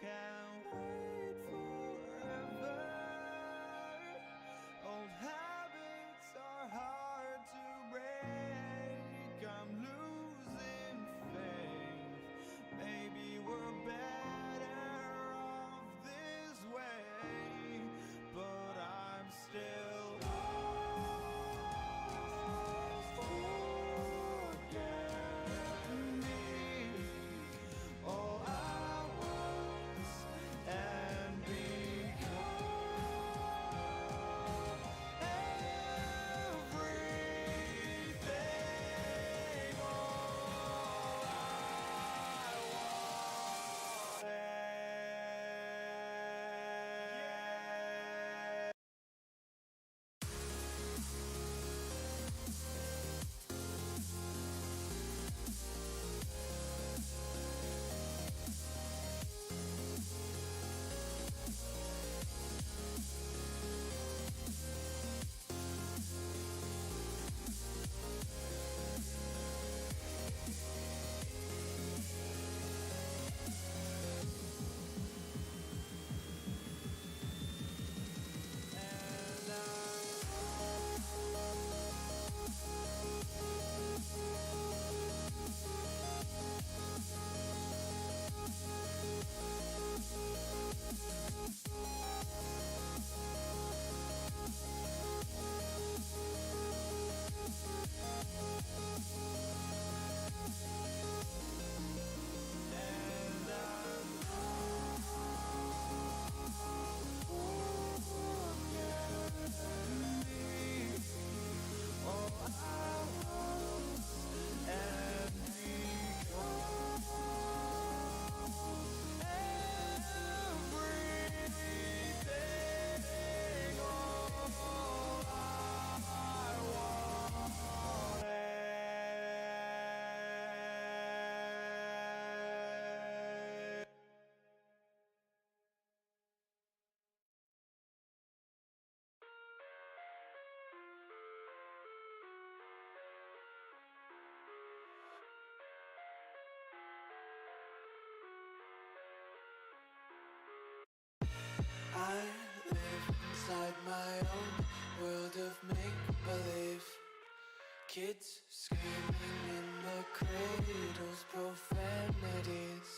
can't wait forever. Old habits are hard to break. I'm losing faith. Maybe we're better off this way, but I'm still I live inside my own world of make-believe. Kids screaming in the cradles, profanities.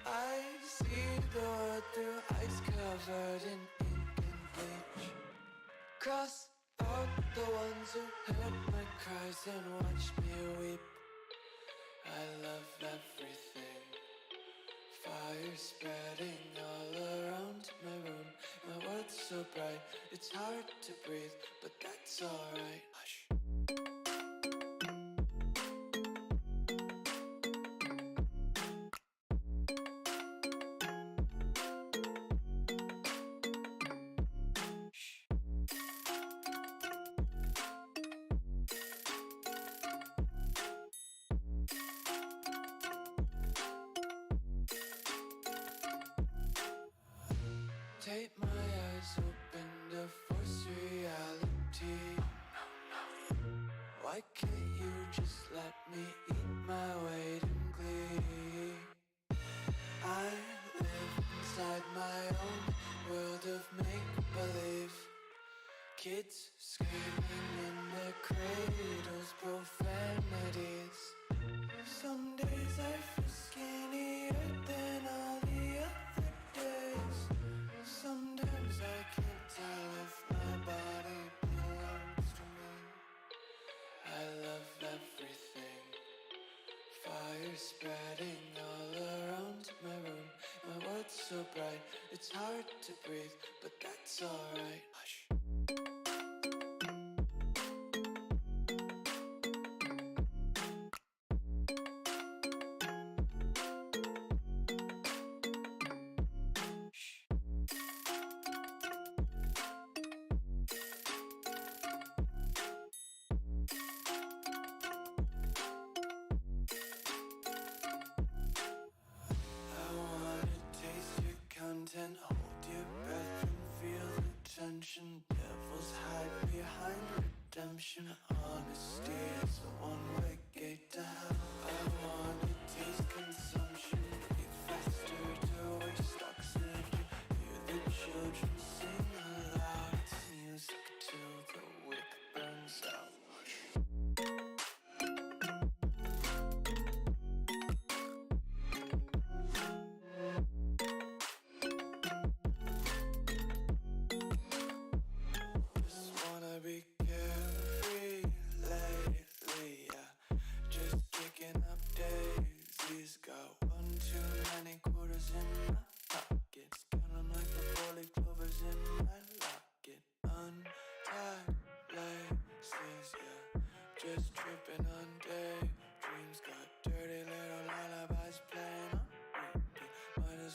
I see the world through eyes covered in ink and bleach. Cross out the ones who heard my cries and watched me weep. I love everything. Fire spreading all around my room. My world's so bright, it's hard to breathe, but that's alright. Hush. Tape my eyes open to force reality. Why can't you just let me eat my weight in glee? I live inside my own world of make-believe. Kids screaming in their cradles, profanities. Some days I feel skinnier than all the other days. Sometimes I can't tell if my body belongs to me. I love everything. Fire spreading all around my room. My world's so bright, it's hard to breathe, but that's alright. Hush. Content, hold your breath and feel the tension. Devils hide behind redemption. Honesty is a one-way gate to hell. I wanna taste consumption, breathe faster to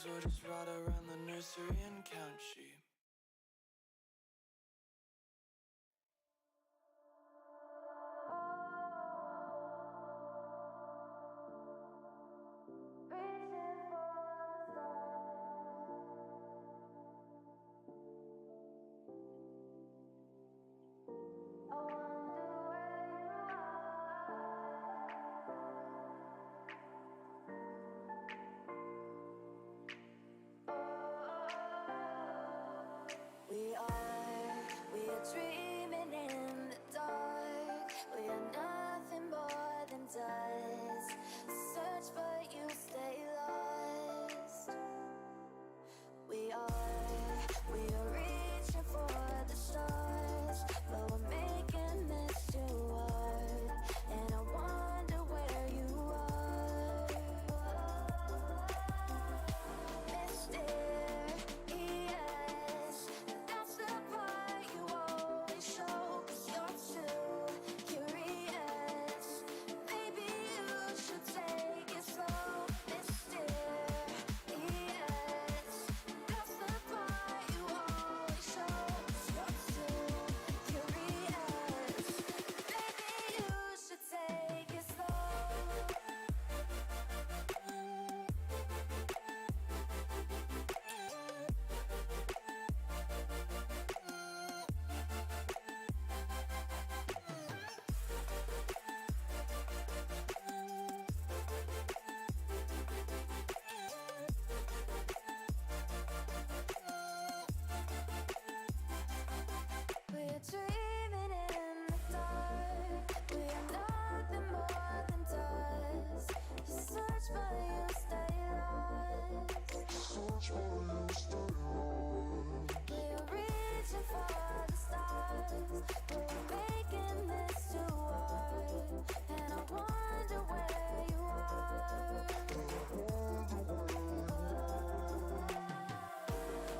as well just ride around the nursery and count sheep. We are dreaming in the dark. We are nothing more than dust. Search but you stay lost. We are reaching for the stars, but we're making this too hard. And I wonder where you are. Mysterious, that's the part you always show. 'Cause you're too curious. Maybe you should take it slow. Mysterious, that's the part you always show. 'Cause you're too curious. Maybe you should take it slow. We're dreaming in the dark. We are nothing more than dust. You search but you stay lost. We're reaching for the stars, but we're making this too hard. And I wonder where you are.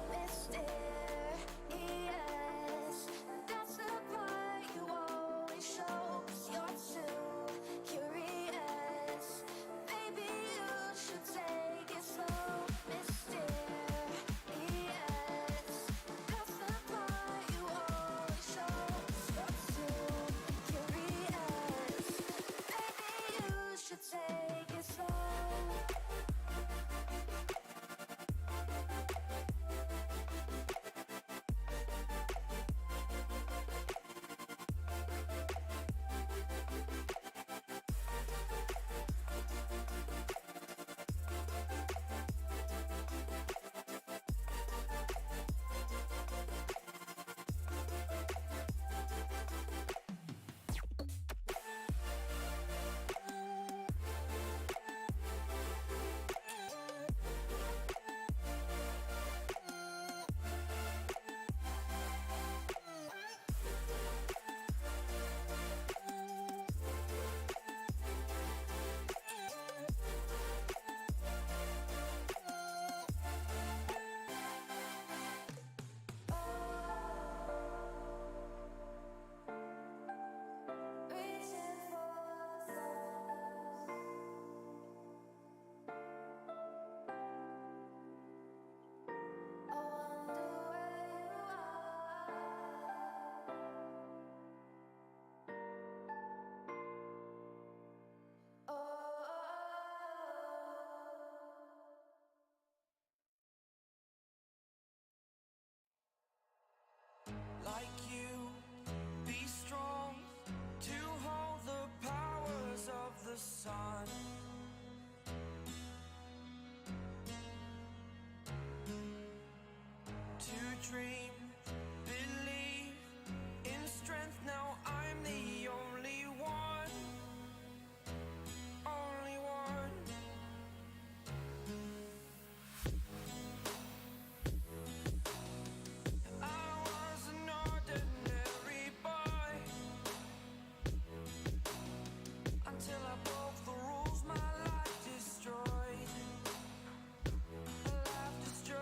Mysterious, that's the part you always show. 'Cause you're too curious. Maybe you should take it slow. Mysterious, that's the part you always show. 'Cause you're too curious. Maybe you should take it slow. Reaching for the stars. I wonder where you are. Like you, be strong to hold the powers of the sun. To dream, believe in strength. Now I'm the only one, only one. I was an ordinary boy until I broke the rules. My life destroyed. Life destroyed.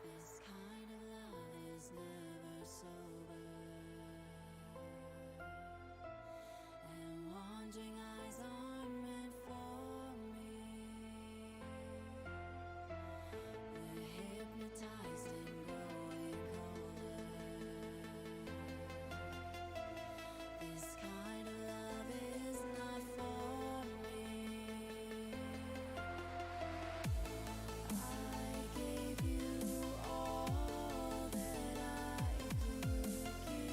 This kind of love is never sober, and wandering eyes aren't meant for me. They're hypnotized and growing colder. This kind of love is not for me. I gave you all that I could give.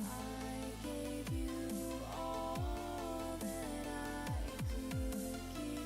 I gave you all that I could give.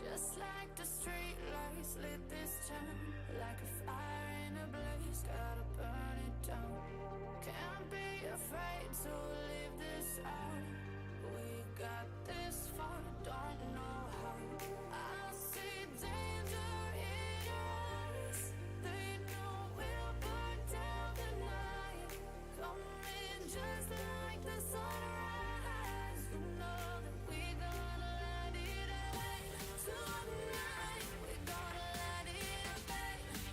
Just like the street lights lit this town, like a fire in a blaze, gotta burn it down. Can't be afraid to leave this out. We got this far, don't know how. I see danger in us. They know we'll burn down the night. Coming just like the sunrise. You know that we gonna let it out. Tonight, we gonna let it out.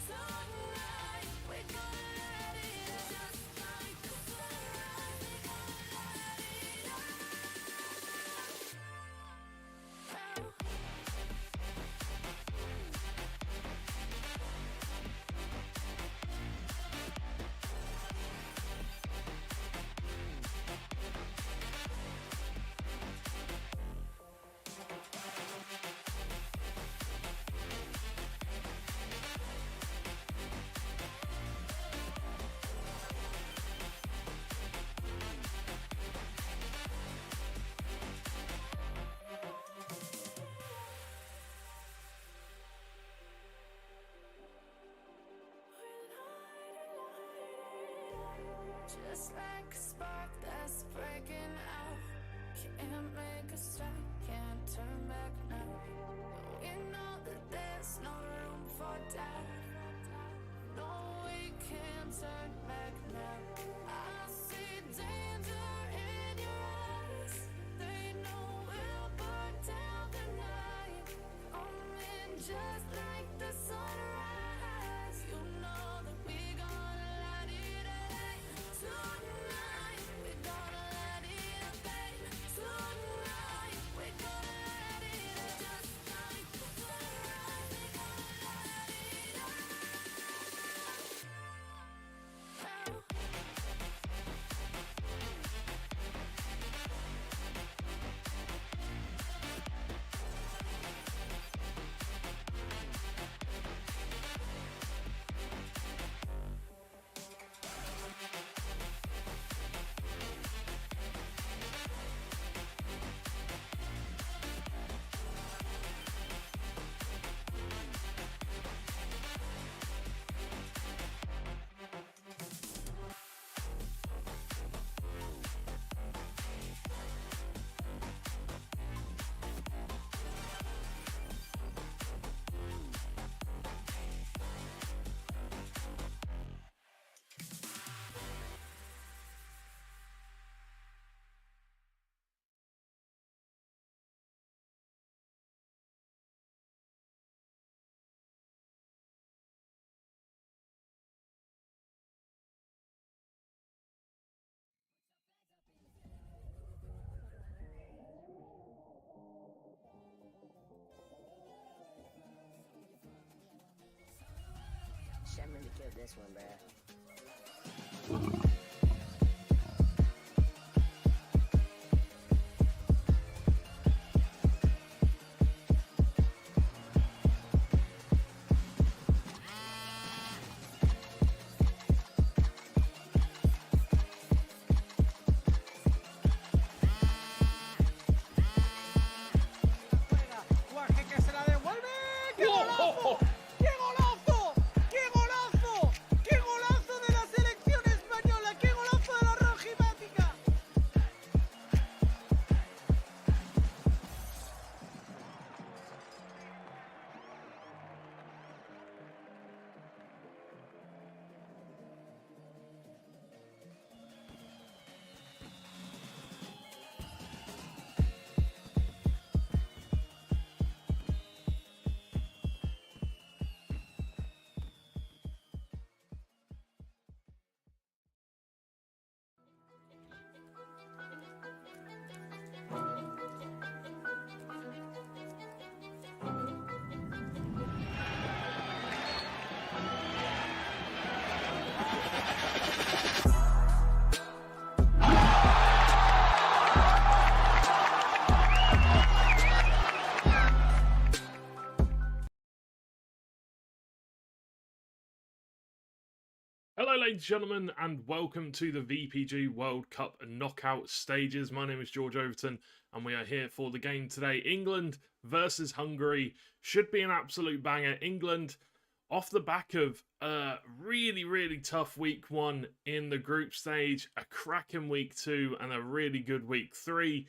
Tonight, we gonna let it out. Just like the sunrise, we gonna let it out. a spark that's breaking out. Can't make a stop, can't turn back now. We know that there's no room for doubt. No, we can't turn back now. I see danger in your eyes. They know we'll burn down the night. Coming just like the sunrise. You know that we gonna light it up. Tonight, we gonna light it up, babe. Tonight, we gonna light it up. Just like the sunrise, we gonna light it up. Shem really killed this one, bruh. Guaje que se la devuelve. ¡Qué golazo! ¡Qué golazo! ¡Qué golazo! ¡Qué golazo de la selección española! ¡Qué golazo de la rojimática! Hello, ladies and gentlemen, and welcome to the VPG World Cup knockout stages. My name is George Overton, and we are here for the game today. England versus Hungary should be an absolute banger. England, off the back of a really tough week one in the group stage, a cracking week two, and a really good week three.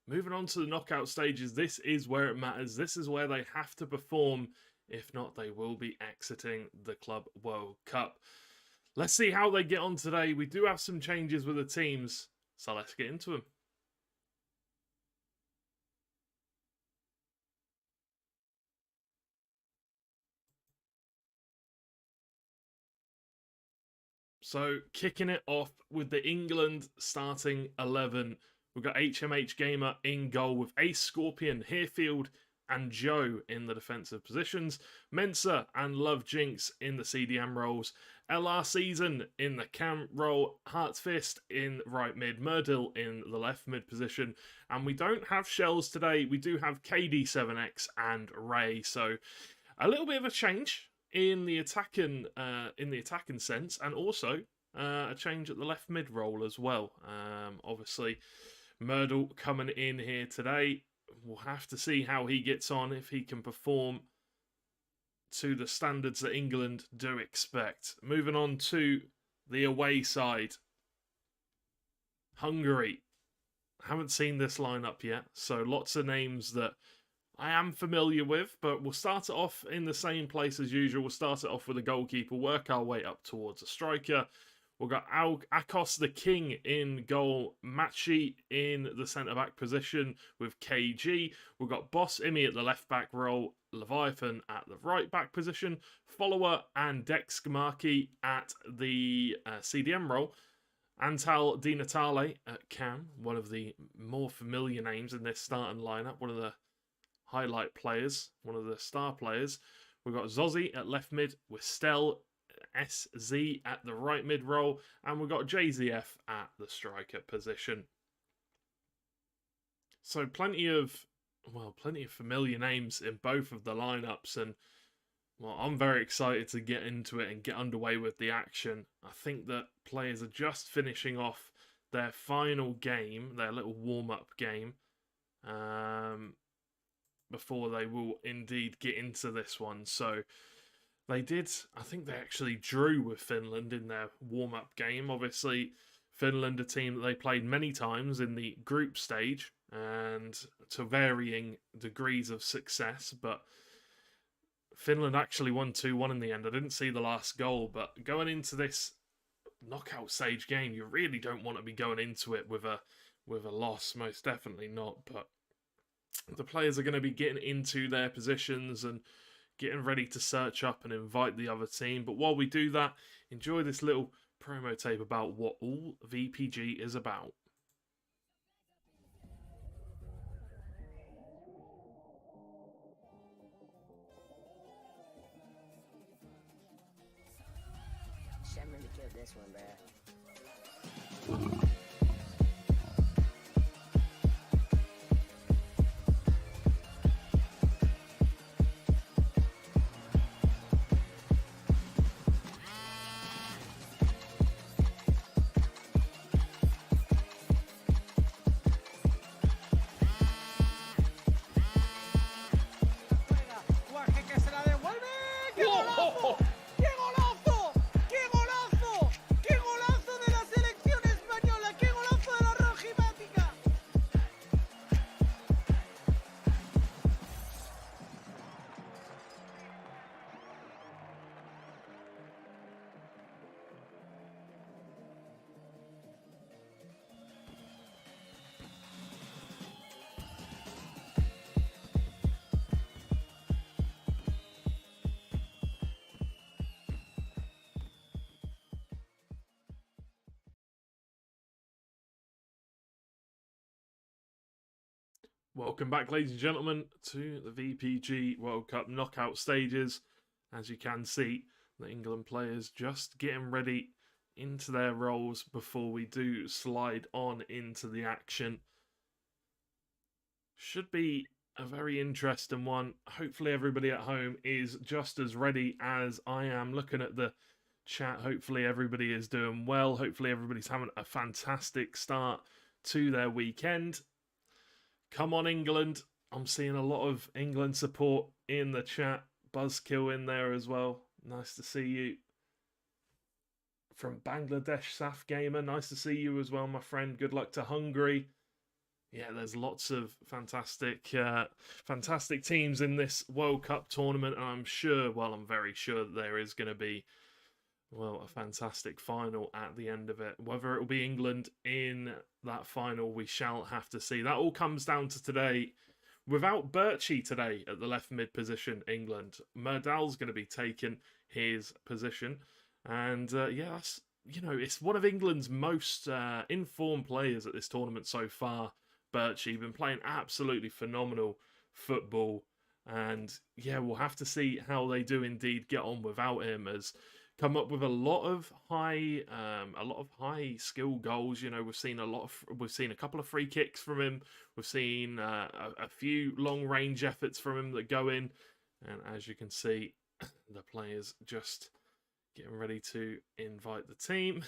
Moving on to the knockout stages, this is where it matters. This is where they have to perform. If not, they will be exiting the Club World Cup. Let's see how they get on today. We do have some changes with the teams, so let's get into them. So, kicking it off with the England starting 11. We've got HMH Gamer in goal with Ace Scorpion, Herefield, and Joe in the defensive positions. Mensa and Love Jinx in the CDM roles. LR Season in the cam role. Heartfist in right mid. Murdil in the left mid position. And we don't have Shells today. We do have KD7X and Ray. So a little bit of a change in the attacking sense, and also a change at the left mid role as well. Obviously, Murdil coming in here today. We'll have to see how he gets on, if he can perform to the standards that England do expect. Moving on to the away side. Hungary. Haven't seen this lineup yet, so lots of names that I am familiar with, but we'll start it off in the same place as usual. We'll start it off with a goalkeeper, work our way up towards a striker. We've got Akos the King in goal, Machi in the centre-back position with KG. We've got Boss Imi at the left-back role, Leviathan at the right-back position, Follower and Dex Gamaki at the CDM role. Antal Di Natale at Cam, one of the more familiar names in this starting lineup, one of the highlight players, one of the star players. We've got Zozzi at left mid with Stel SZ at the right mid role, and we've got JZF at the striker position. So plenty of familiar names in both of the lineups, and well, I'm very excited to get into it and get underway with the action. I think that players are just finishing off their final game, their little warm-up game, before they will indeed get into this one. So I think they actually drew with Finland in their warm-up game. Obviously, Finland, a team that they played many times in the group stage and to varying degrees of success, but Finland actually won 2-1 in the end. I didn't see the last goal, but going into this knockout stage game, you really don't want to be going into it with a loss, most definitely not, but the players are going to be getting into their positions and getting ready to search up and invite the other team. But while we do that, enjoy this little promo tape about what all VPG is about. Shit, I'm gonna kill this one, bruh. Guaje que se la devuelve. ¡Qué golazo! ¡Qué golazo! ¡Qué golazo! ¡Qué golazo de la selección española! ¡Qué golazo de la rojimática! Welcome back, ladies and gentlemen, to the VPG World Cup knockout stages. As you can see, the England players just getting ready into their roles before we do slide on into the action. Should be a very interesting one. Hopefully everybody at home is just as ready as I am. Looking at the chat, hopefully everybody is doing well. Hopefully everybody's having a fantastic start to their weekend. Come on, England. I'm seeing a lot of England support in the chat. Buzzkill in there as well. Nice to see you. From Bangladesh, Saf Gamer. Nice to see you as well, my friend. Good luck to Hungary. Yeah, there's lots of fantastic teams in this World Cup tournament. And I'm very sure that there is going to be, well, a fantastic final at the end of it. Whether it will be England in that final, we shall have to see. That all comes down to today. Without Birchie today at the left mid position, England, Murdal's going to be taking his position. And that's, it's one of England's most informed players at this tournament so far. Birchie, been playing absolutely phenomenal football. And yeah, we'll have to see how they do indeed get on without him, as come up with a lot of high skill goals. We've seen a couple of free kicks from him. We've seen a few long range efforts from him that go in, and as you can see, the players just getting ready to invite the team.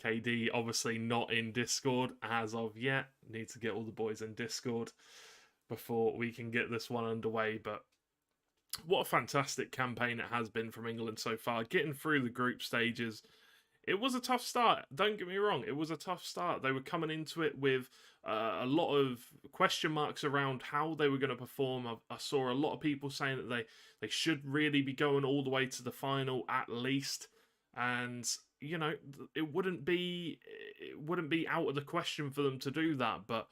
KD obviously not in Discord as of yet. Need to get all the boys in Discord before we can get this one underway, but what a fantastic campaign it has been from England so far. Getting through the group stages it was a tough start. Don't get me wrong, it was a tough start. They were coming into it with a lot of question marks around how they were going to perform. I saw a lot of people saying that they should really be going all the way to the final at least, and you know, it wouldn't be out of the question for them to do that. But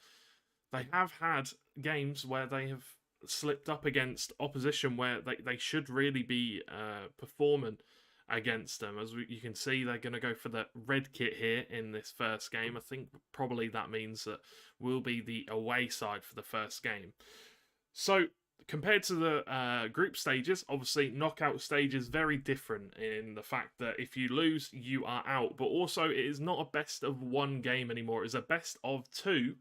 they have had games where they have slipped up against opposition where they should really be performing against them. As you can see, they're going to go for the red kit here in this first game. I think probably that means that we'll be the away side for the first game. So compared to the group stages, obviously knockout stage is very different in the fact that if you lose, you are out. But also it is not a best of one game anymore. It's a best of two.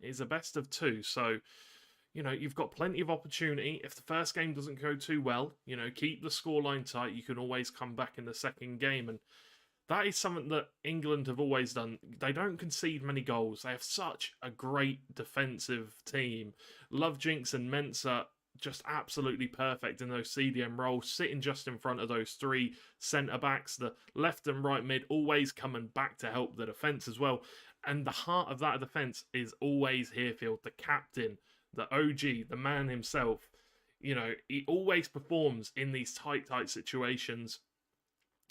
It is a best of two. So, you know, you've got plenty of opportunity. If the first game doesn't go too well, you know, keep the scoreline tight. You can always come back in the second game. And that is something that England have always done. They don't concede many goals. They have such a great defensive team. Lovejinks and Mensah just absolutely perfect in those CDM roles, sitting just in front of those three centre-backs. The left and right mid always coming back to help the defence as well. And the heart of that defence is always Hearfield, the captain, the OG, the man himself. You know, he always performs in these tight situations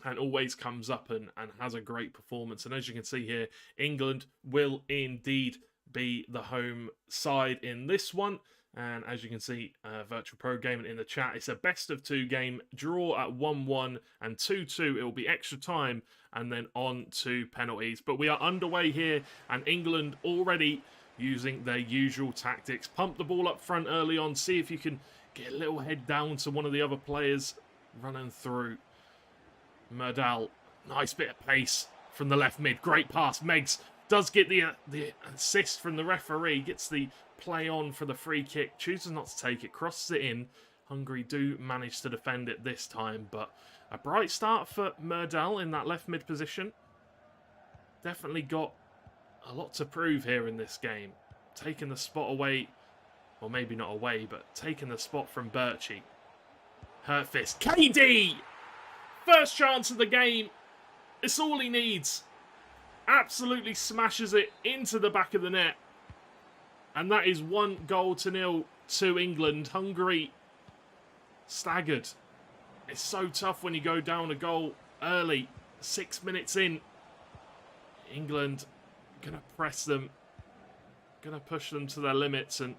and always comes up and has a great performance. And as you can see here, England will indeed be the home side in this one. And as you can see, Virtual Pro Gaming in the chat, it's a best of two game, draw at 1-1 and 2-2. It will be extra time and then on to penalties. But we are underway here, and England already using their usual tactics. Pump the ball up front early on, see if you can get a little head down to one of the other players running through. Merdal, nice bit of pace from the left mid. Great pass. Meggs does get the assist from the referee. Gets the play on for the free kick. Chooses not to take it. Crosses it in. Hungary do manage to defend it this time. But a bright start for Merdal in that left mid position. Definitely got a lot to prove here in this game. Taking the spot away. Or maybe not away, but taking the spot from Birchie. Hurtfist. KD! First chance of the game. It's all he needs. Absolutely smashes it into the back of the net. And that is 1-0 to England. Hungary staggered. It's so tough when you go down a goal early. 6 minutes in. England going to press them. Going to push them to their limits. And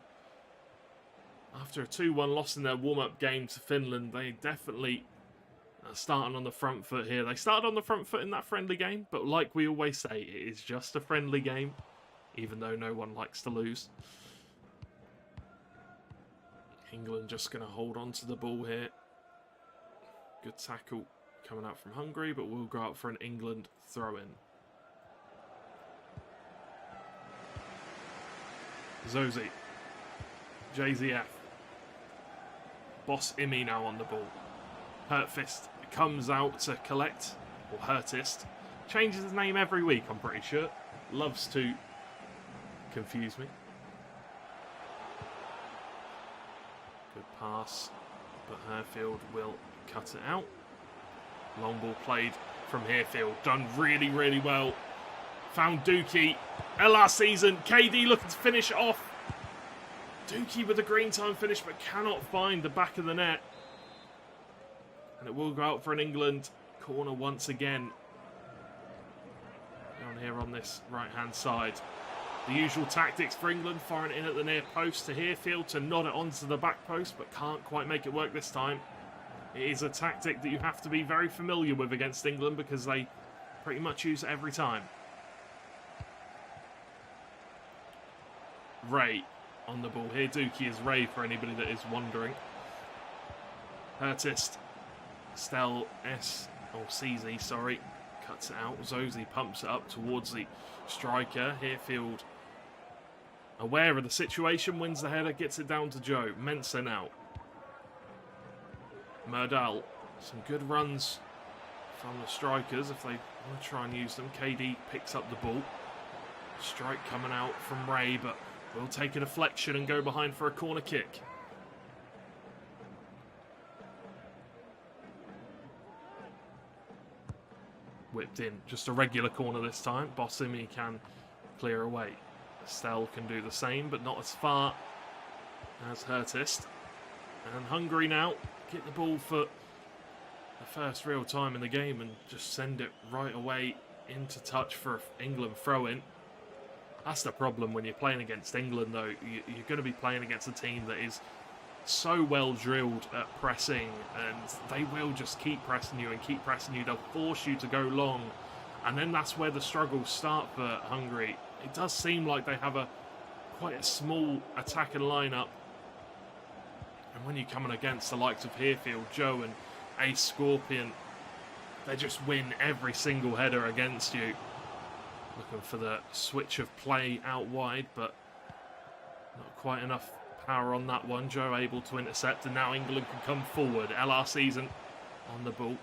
after a 2-1 loss in their warm-up game to Finland, they definitely starting on the front foot here. They started on the front foot in that friendly game, but like we always say, it is just a friendly game, even though no one likes to lose. England just going to hold on to the ball here. Good tackle coming out from Hungary, but we'll go out for an England throw-in. Zozie. JZF. Boss Imi now on the ball. Hurtfist comes out to collect, or Hurtist. Changes his name every week, I'm pretty sure. Loves to confuse me. Good pass, but Hearfield will cut it out. Long ball played from Hearfield. Done really, really well. Found Dookie. Last season, KD looking to finish it off. Dookie with a green time finish, but cannot find the back of the net. And it will go out for an England corner once again. Down here on this right-hand side. The usual tactics for England, firing in at the near post to Hearfield to nod it onto the back post, but can't quite make it work this time. It is a tactic that you have to be very familiar with against England because they pretty much use it every time. Ray on the ball here. Dookie is Ray for anybody that is wondering. Hurtist. Stel S, or CZ, sorry, cuts it out. Zozie pumps it up towards the striker. Hearfield, aware of the situation, wins the header, gets it down to Joe. Mensah now. Merdal, some good runs from the strikers if they want to try and use them. KD picks up the ball. Strike coming out from Ray, but will take a deflection and go behind for a corner kick. whipped in. Just a regular corner this time. Bossimi can clear away. Stell can do the same, but not as far as Hertist. And Hungary now get the ball for the first real time in the game and just send it right away into touch for England throw-in. That's the problem when you're playing against England, though. You're going to be playing against a team that is so well drilled at pressing, and they will just keep pressing you and keep pressing you. They'll force you to go long, and then that's where the struggles start for Hungary. It does seem like they have quite a small attacking lineup, and when you're coming against the likes of Herefield, Joe and Ace Scorpion, they just win every single header against you. Looking for the switch of play out wide, but not quite enough power on that one. Joe able to intercept, and now England can come forward. LR Season on the ball.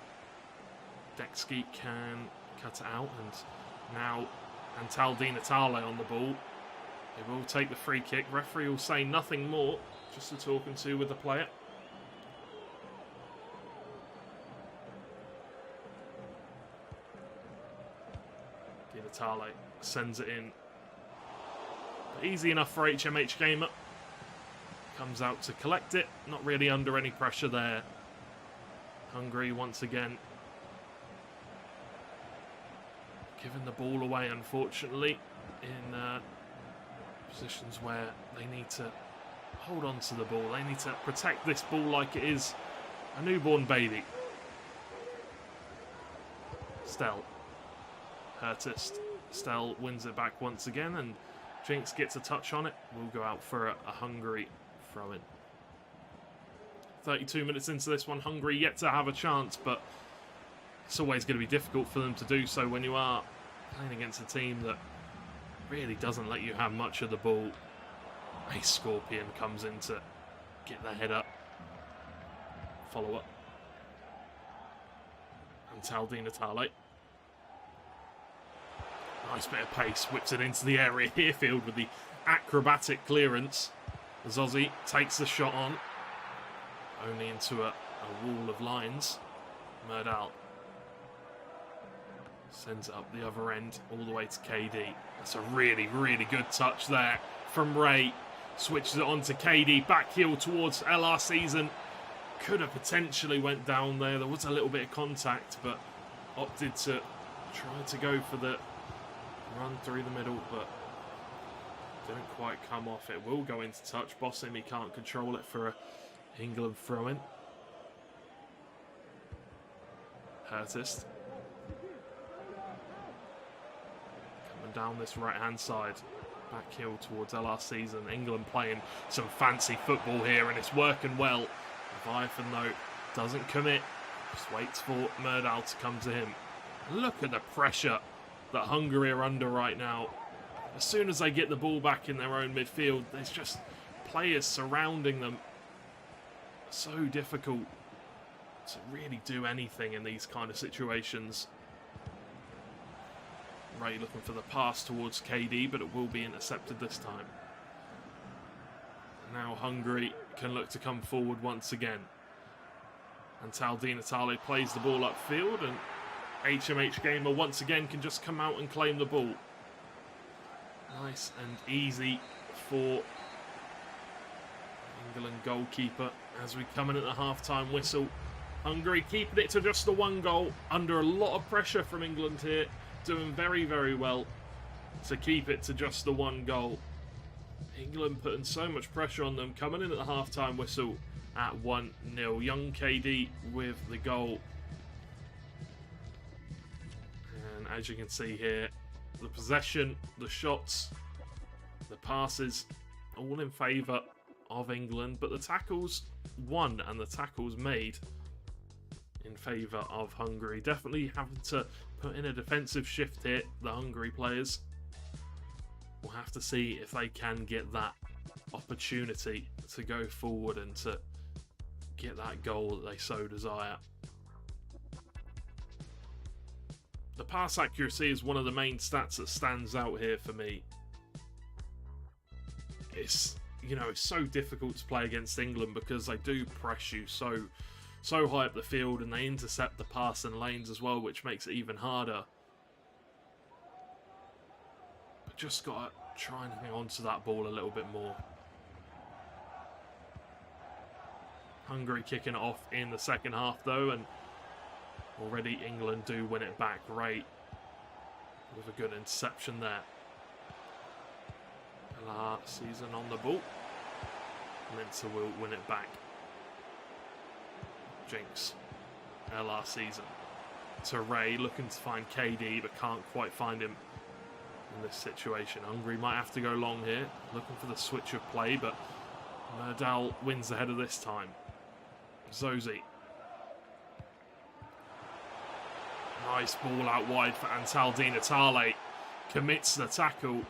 Dexky can cut it out, and now Antal Di Natale on the ball. They will take the free kick. Referee will say nothing more, just a talking to with the player. Di Natale sends it in. But easy enough for HMH Gamer. Comes out to collect it. Not really under any pressure there. Hungary once again giving the ball away, unfortunately, in positions where they need to hold on to the ball. They need to protect this ball like it is a newborn baby. Stell. Hertist. Stell wins it back once again, and Jinx gets a touch on it. We'll go out for a Hungary throw-in. 32 minutes into this one, Hungary yet to have a chance, but it's always going to be difficult for them to do so when you are playing against a team that really doesn't let you have much of the ball. A Scorpion comes in to get their head up. Follow up. Antal Di Natale. Nice bit of pace, whips it into the area. Herefield with the acrobatic clearance. Zozzi takes the shot on. Only into a wall of lines. Murdal sends it up the other end, all the way to KD. That's a really, really good touch there from Ray. Switches it on to KD, back heel towards LR Season. Could have potentially went down there. There was a little bit of contact, but opted to try to go for the run through the middle, but didn't quite come off. It will go into touch. Bossing, he can't control it for a England throw-in. Hertist. Coming down this right-hand side. Back heel towards LR Season. England playing some fancy football here, and it's working well. Leviathan, though, doesn't commit. Just waits for Murdal to come to him. Look at the pressure that Hungary are under right now. As soon as they get the ball back in their own midfield, there's just players surrounding them. So difficult to really do anything in these kind of situations. Ray looking for the pass towards KD, but it will be intercepted this time. Now Hungary can look to come forward once again. Antal Di Natale plays the ball upfield, and HMH Gamer once again can just come out and claim the ball. Nice and easy for England goalkeeper as we come in at the half-time whistle. Hungary keeping it to just the one goal, under a lot of pressure from England here, doing very, very well to keep it to just the one goal. England putting so much pressure on them, coming in at the half-time whistle at 1-0. Young KD with the goal. And as you can see here, the possession, the shots, the passes, all in favour of England, but the tackles won and the tackles made in favour of Hungary. Definitely having to put in a defensive shift here, the Hungary players. We'll have to see if they can get that opportunity to go forward and to get that goal that they so desire. The pass accuracy is one of the main stats that stands out here for me. It's, you know, it's so difficult to play against England because they do press you so so high up the field, and they intercept the pass and lanes as well, which makes it even harder. But just got to try and hang on to that ball a little bit more. Hungary kicking it off in the second half though, and already England do win it back. Ray with a good interception there. Season on the ball. Mincer will win it back. Jinx. LR Season to Ray, looking to find KD, but can't quite find him in this situation. Hungary might have to go long here, looking for the switch of play, but Merdal wins the header this time. Zozi. Nice ball out wide for Antal Di Natale. Commits the tackle.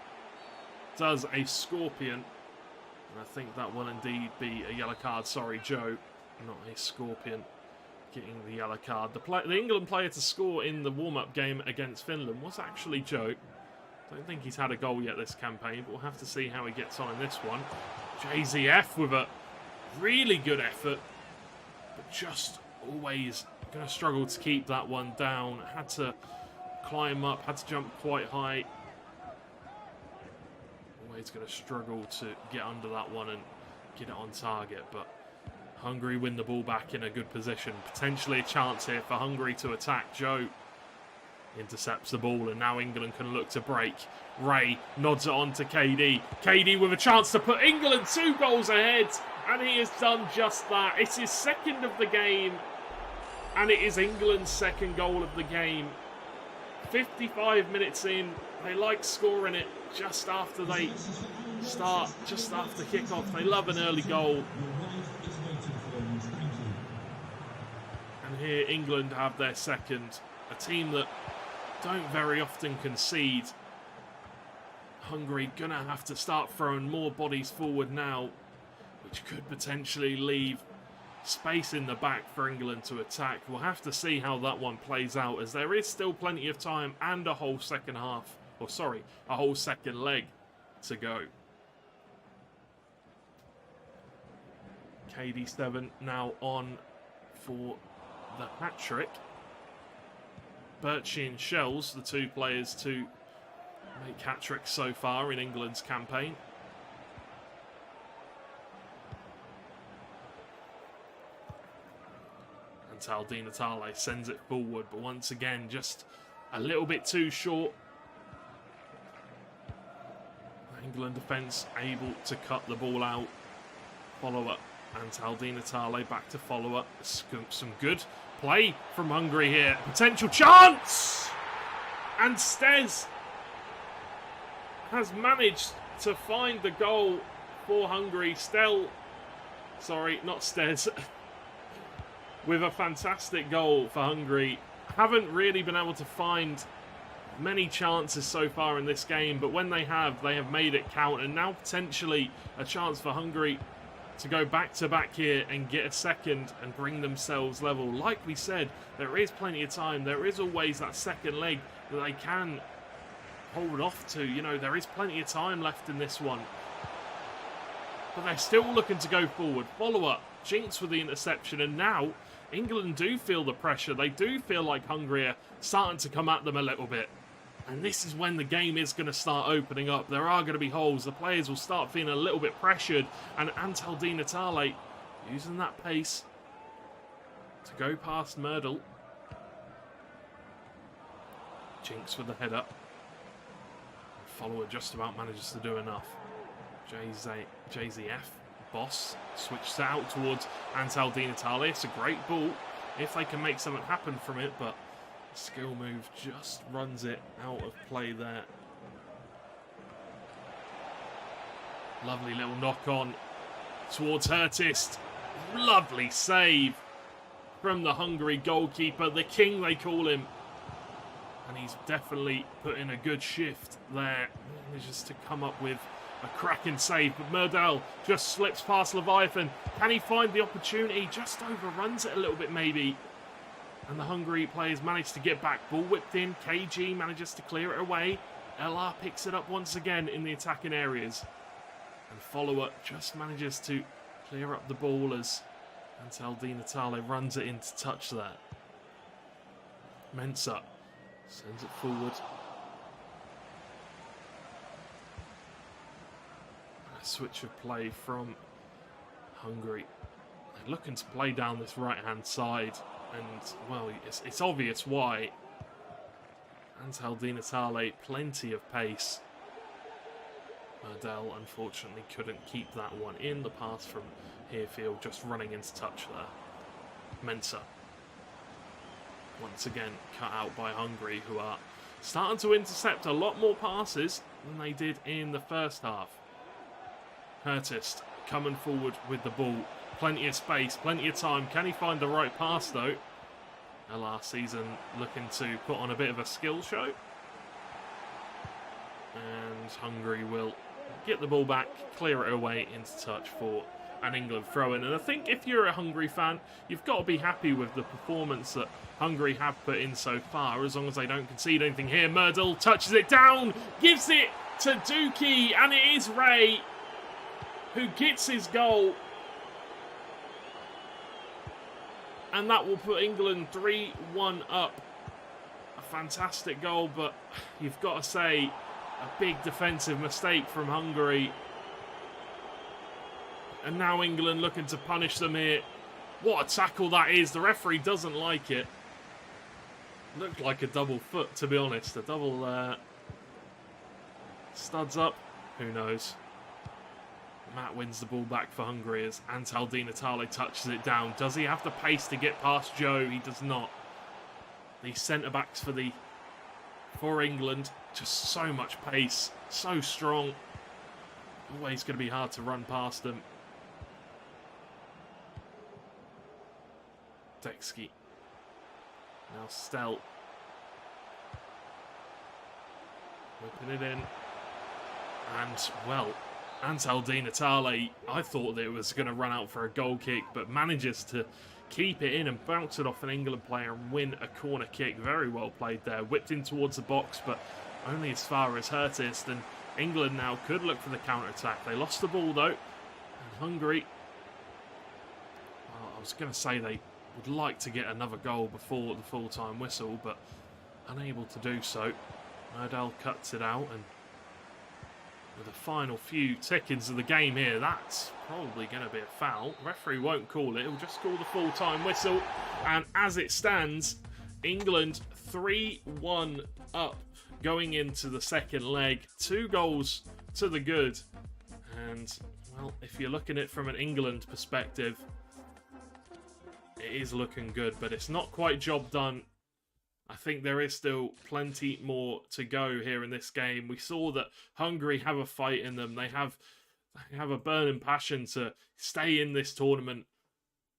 Does a Scorpion. And I think that will indeed be a yellow card. Sorry, Joe. Not a Scorpion getting the yellow card. The England player to score in the warm-up game against Finland was actually Joe. Don't think he's had a goal yet this campaign, but we'll have to see how he gets on in this one. JZF with a really good effort, but just always going to struggle to keep that one down. Had to climb up, had to jump quite high. Always going to struggle to get under that one and get it on target, but Hungary win the ball back in a good position. Potentially a chance here for Hungary to attack. Joe intercepts the ball, and now England can look to break. Ray nods it on to KD. KD with a chance to put England 2 goals ahead, and he has done just that. It's his second of the game, and it is England's second goal of the game. 55 minutes in, they like scoring it just after they start, just after kickoff. They love an early goal. And here England have their second, a team that don't very often concede. Hungary gonna have to start throwing more bodies forward now, which could potentially leave space in the back for England to attack. We'll have to see how that one plays out, as there is still plenty of time and a whole second half, or sorry, a whole second leg to go. KD7 now on for the hat-trick. Birchie and Shells, the 2 players to make hat-tricks so far in England's campaign. Antal Di Natale sends it forward, but once again, just a little bit too short. England defence able to cut the ball out. Follow-up. Antal Di Natale back to follow-up. Some good play from Hungary here. Potential chance! And Stez has managed to find the goal for Hungary. Sorry, not Stez. With a fantastic goal for Hungary. Haven't really been able to find many chances so far in this game, but when they have made it count, and now potentially a chance for Hungary to go back-to-back here and get a second and bring themselves level. Like we said, there is plenty of time. There is always that second leg that they can hold off to. You know, there is plenty of time left in this one. But they're still looking to go forward. Follow-up. Jinx with the interception, and now England do feel the pressure. They do feel like Hungary are starting to come at them a little bit. And this is when the game is going to start opening up. There are going to be holes. The players will start feeling a little bit pressured. And Antal Di Natale using that pace to go past Merdal. Jinx with the header. Follower just about manages to do enough. JZF, boss, switched out towards Antal Di Natale. It's a great ball if they can make something happen from it, but skill move just runs it out of play there. Lovely little knock on towards Hertist. Lovely save from the Hungary goalkeeper, the king they call him. And he's definitely put in a good shift there. Manages to come up with a cracking save, but Merdal just slips past Leviathan. Can he find the opportunity? Just overruns it a little bit maybe. And the Hungary players manage to get back. Ball whipped in. KG manages to clear it away. LR picks it up once again in the attacking areas. And follower just manages to clear up the ball as Antal Di Natale runs it into touch there. Mensah sends it forward. A switch of play from Hungary. They're looking to play down this right-hand side, and, well, it's obvious why. Antal Di Natale, plenty of pace. Merdell, unfortunately, couldn't keep that one in. The pass from Herefield just running into touch there. Mensah. Once again, cut out by Hungary, who are starting to intercept a lot more passes than they did in the first half. Hurtist coming forward with the ball. Plenty of space, plenty of time. Can he find the right pass, though? Last season, looking to put on a bit of a skill show. And Hungary will get the ball back, clear it away into touch for an England throw-in. And I think if you're a Hungary fan, you've got to be happy with the performance that Hungary have put in so far, as long as they don't concede anything here. Merdell touches it down, gives it to Dookie, and it is Ray who gets his goal. And that will put England 3-1 up. A fantastic goal, but you've got to say, a big defensive mistake from Hungary. And now England looking to punish them here. What a tackle that is. The referee doesn't like it. Looked like a double foot, to be honest. A double studs up. Who knows? Matt wins the ball back for Hungary as Antal Di Natale touches it down. Does he have the pace to get past Joe? He does not. The centre-backs for England, just so much pace, so strong. Always going to be hard to run past them. Dexky. Now Stell. Whipping it in. And, well, Antal Di Natale, I thought that it was going to run out for a goal kick, but manages to keep it in and bounce it off an England player and win a corner kick. Very well played there. Whipped in towards the box, but only as far as Hurtist. And England now could look for the counter-attack. They lost the ball, though. And Hungary, well, I was going to say they would like to get another goal before the full-time whistle, but unable to do so. Merdell cuts it out, and with the final few seconds of the game here, that's probably going to be a foul. Referee won't call it, he'll just call the full-time whistle. And as it stands, England 3-1 up going into the second leg. 2 goals to the good. And, well, if you're looking at it from an England perspective, it is looking good, but it's not quite job done. I think there is still plenty more to go here in this game. We saw that Hungary have a fight in them. They have a burning passion to stay in this tournament,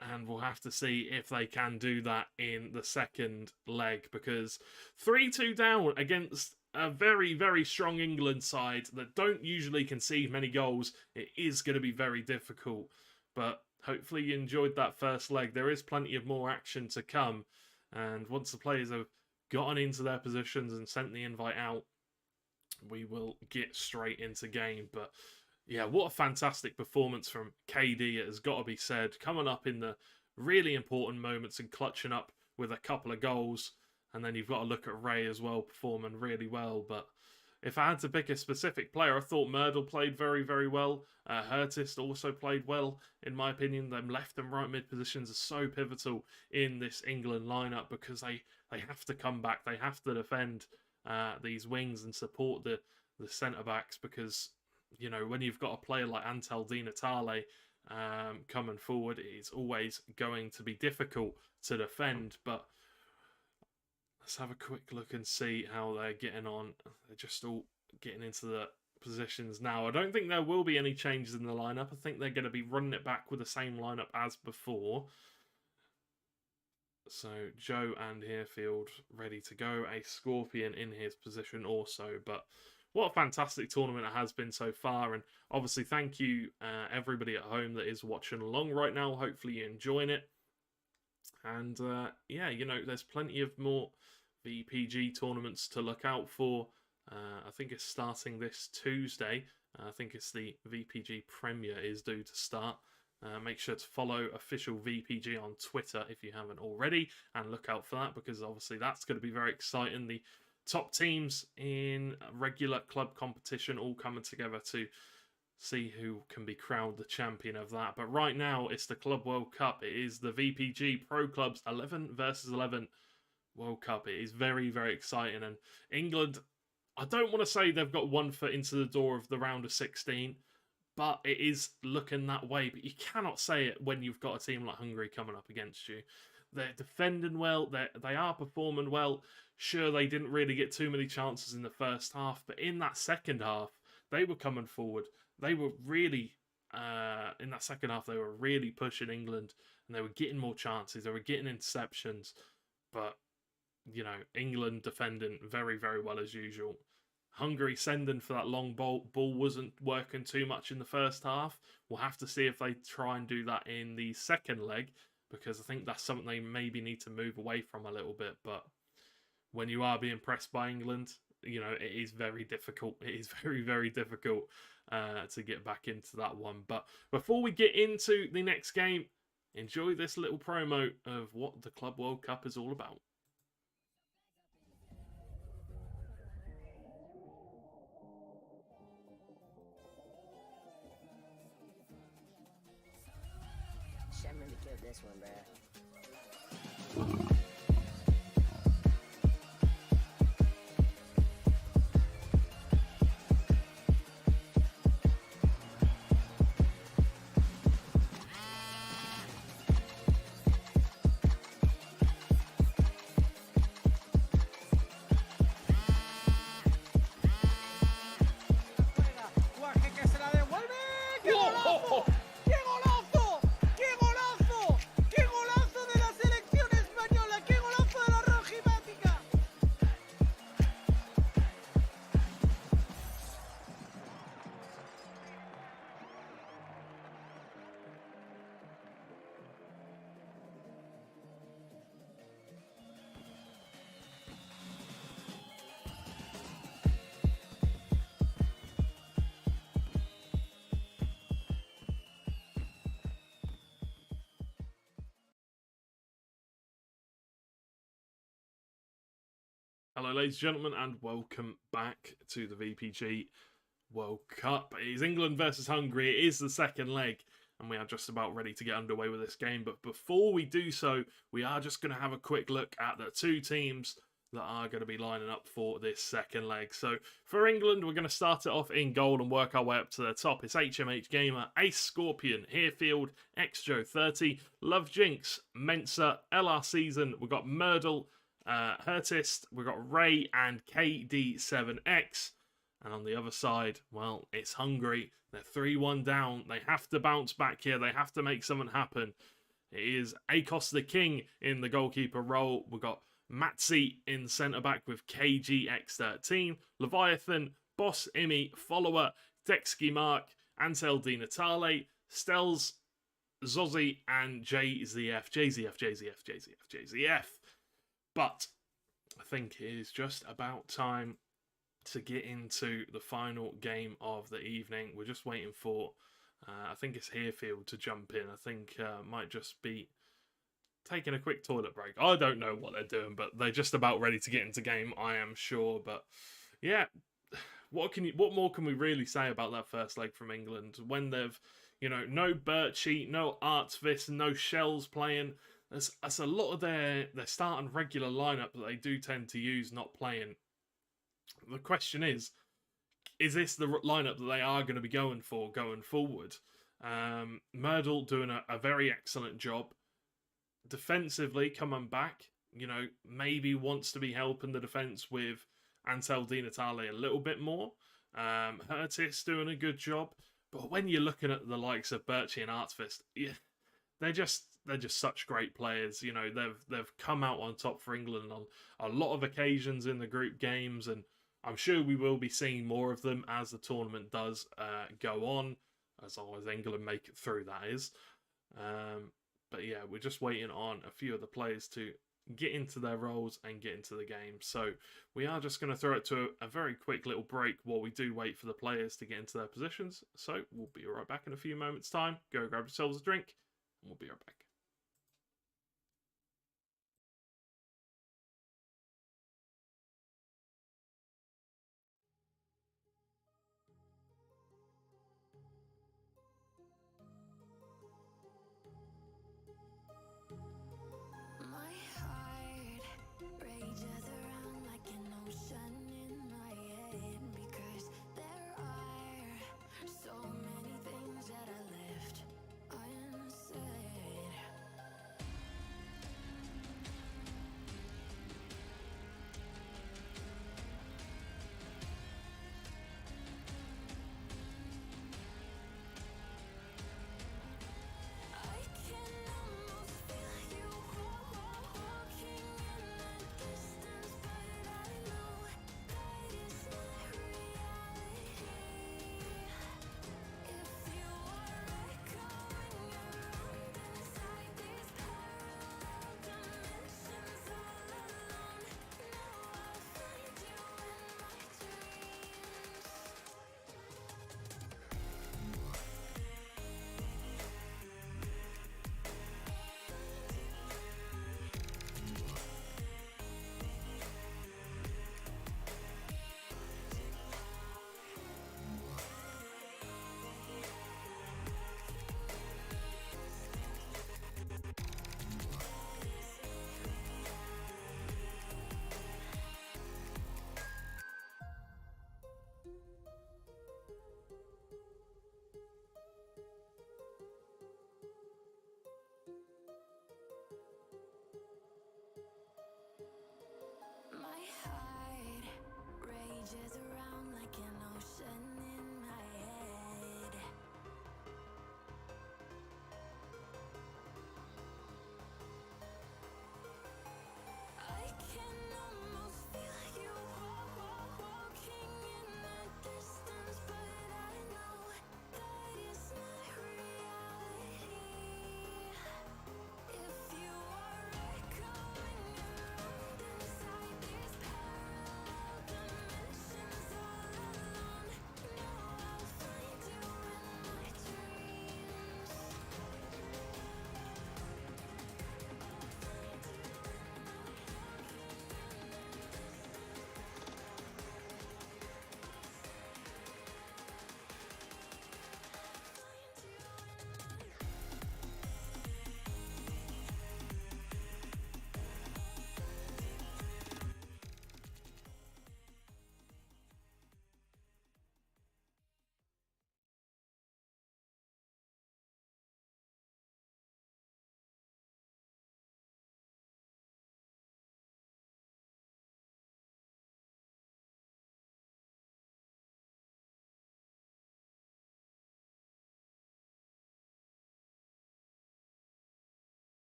and we'll have to see if they can do that in the second leg, because 3-2 down against a very, very strong England side that don't usually concede many goals, it is going to be very difficult. But hopefully you enjoyed that first leg. There is plenty of more action to come, and once the players have gotten into their positions and sent the invite out, we will get straight into game. But yeah, what a fantastic performance from KD, it has got to be said. Coming up in the really important moments and clutching up with a couple of goals. And then you've got to look at Ray as well, performing really well. But if I had to pick a specific player, I thought Merdell played very, very well. Hurtist also played well, in my opinion. Them left and right mid positions are so pivotal in this England lineup, because they have to come back. They have to defend these wings and support the centre-backs, because, you know, when you've got a player like Antal Di Natale coming forward, it's always going to be difficult to defend. But let's have a quick look and see how they're getting on. They're just all getting into the positions now. I don't think there will be any changes in the lineup. I think they're going to be running it back with the same lineup as before. So Joe and Herefield ready to go. A Scorpion in his position also. But what a fantastic tournament it has been so far. And obviously thank you everybody at home that is watching along right now. Hopefully you're enjoying it. And yeah, you know, there's plenty of more VPG tournaments to look out for. I think it's starting this Tuesday. I think it's the VPG Premier is due to start. Make sure to follow official VPG on Twitter if you haven't already, and look out for that, because obviously that's going to be very exciting. The top teams in regular club competition all coming together to see who can be crowned the champion of that. But right now, it's the Club World Cup. It is the VPG Pro Clubs 11 versus 11 World Cup. It is very, very exciting. And England, I don't want to say they've got one foot into the door of the round of 16, but it is looking that way. But you cannot say it when you've got a team like Hungary coming up against you. They're defending well. They are performing well. Sure, they didn't really get too many chances in the first half, but in that second half, they were coming forward. They were really, in that second half, they were really pushing England, and they were getting more chances. They were getting interceptions. But, you know, England defending very, very well as usual. Hungary sending for that long ball wasn't working too much in the first half. We'll have to see if they try and do that in the second leg, because I think that's something they maybe need to move away from a little bit. But when you are being pressed by England, you know, it is very difficult. It is very, very difficult to get back into that one. But before we get into the next game, enjoy this little promo of what the Club World Cup is all about. Shit, I'm gonna kill this one, bruh. Guaje que se la devuelve. ¡Qué golazo! ¡Qué golazo! ¡Qué golazo! ¡Qué golazo de la selección española! ¡Qué golazo de la rojimática! Hello, ladies and gentlemen, and welcome back to the VPG World Cup. It is England versus Hungary. It is the second leg, and we are just about ready to get underway with this game. But before we do so, we are just going to have a quick look at the two teams that are going to be lining up for this second leg. So for England, we're going to start it off in goal and work our way up to the top. It's HMH Gamer, Ace Scorpion, Herefield, XJo30, Love Jinx, Mensa, LR Season. We've got Myrtle, Hertist, we've got Ray and KD7X. And on the other side, well, it's Hungary. They're 3-1 down. They have to bounce back here. They have to make something happen. It is Akos the King in the goalkeeper role. We've got Matzi in centre-back with KGX13. Leviathan, Boss Imi, Follower, Dexky Mark, Ansel Di Natale, Stels, Zozzy, and JZF. But I think it is just about time to get into the final game of the evening. We're just waiting for, I think it's Herefield to jump in. I think might just be taking a quick toilet break. I don't know what they're doing, but they're just about ready to get into game, I am sure. But yeah, what more can we really say about that first leg from England when they've, you know, no Birchie, no Artvis, no Shells playing. That's a lot of their starting regular lineup that they do tend to use not playing. The question is this the lineup that they are going to be going for going forward? Myrtle doing a very excellent job. Defensively, coming back, you know, maybe wants to be helping the defence with Ansel Di Natale a little bit more. Hertis doing a good job. But when you're looking at the likes of Birchie and Artfist, yeah, they're just such great players. You know, they've come out on top for England on a lot of occasions in the group games, and I'm sure we will be seeing more of them as the tournament does go on, as long as England make it through, that is. But yeah, we're just waiting on a few of the players to get into their roles and get into the game. So we are just going to throw it to a very quick little break while we do wait for the players to get into their positions. So we'll be right back in a few moments' time. Go grab yourselves a drink, and we'll be right back. My heart rages around like an ocean in my head, because there are so many things that I left unsaid. I can almost feel you walking in the distance, but I know that is not reality. If you are echoing around inside these parallel dimensions all alone, know I'll find you in my dreams. My heart rages around like an ocean in my head. I can almost feel you walking in the distance, but I know that is not reality. If you are echoing around inside these parallel dimensions all alone, know I'll find you in my dreams.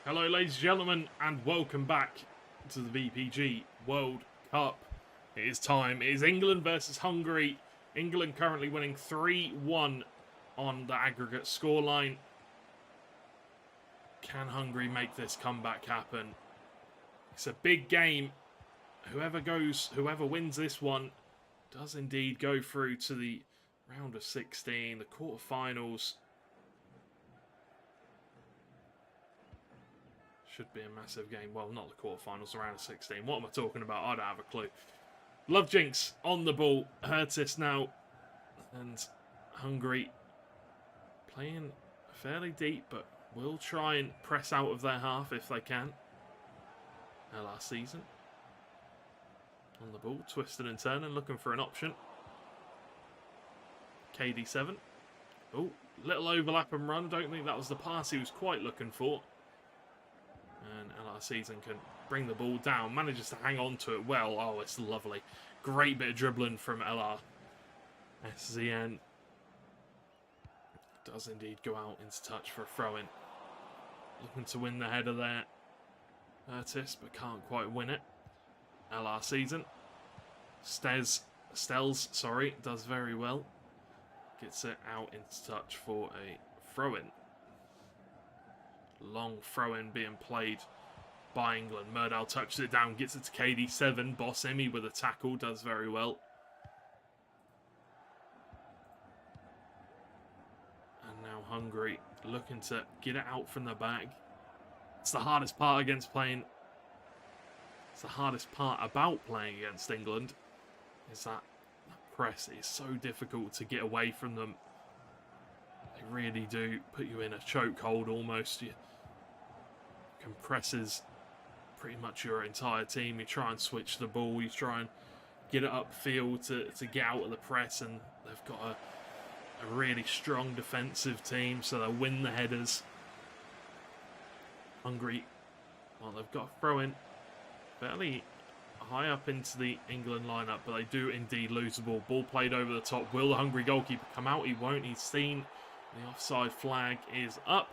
Hello, ladies and gentlemen, and welcome back to the VPG World Cup. It is time. It is England versus Hungary. England currently winning 3-1 on the aggregate scoreline. Can Hungary make this comeback happen? It's a big game. Whoever wins this one does indeed go through to the round of 16, the quarterfinals. Should be a massive game. Well, not the quarterfinals, the round of 16. What am I talking about? I don't have a clue. Love Jinx on the ball. Hurtis now. And Hungary playing fairly deep, but will try and press out of their half if they can. Last season. On the ball, twisting and turning, looking for an option. KD7. Oh, little overlap and run. Don't think that was the pass he was quite looking for. And LR Season can bring the ball down, manages to hang on to it well. Oh, it's lovely. Great bit of dribbling from LR. SZN does indeed go out into touch for a throw-in. Looking to win the header there. Hurtis, but can't quite win it. LR Season. Stels, does very well. Gets it out into touch for a throw-in. Long throw-in being played by England. Murdal touches it down, gets it to KD7. Bossemi with a tackle, does very well. And now Hungary looking to get it out from the back. It's the hardest part against playing. It's the hardest part about playing against England. Is that press is so difficult to get away from them. They really do put you in a chokehold almost. You compresses pretty much your entire team. You try and switch the ball. You try and get it upfield to get out of the press, and they've got a really strong defensive team, so they'll win the headers. Hungary, well, they've got a throw in fairly high up into the England lineup, but they do indeed lose the ball. Ball played over the top. Will the Hungary goalkeeper come out? He won't. He's seen. The offside flag is up.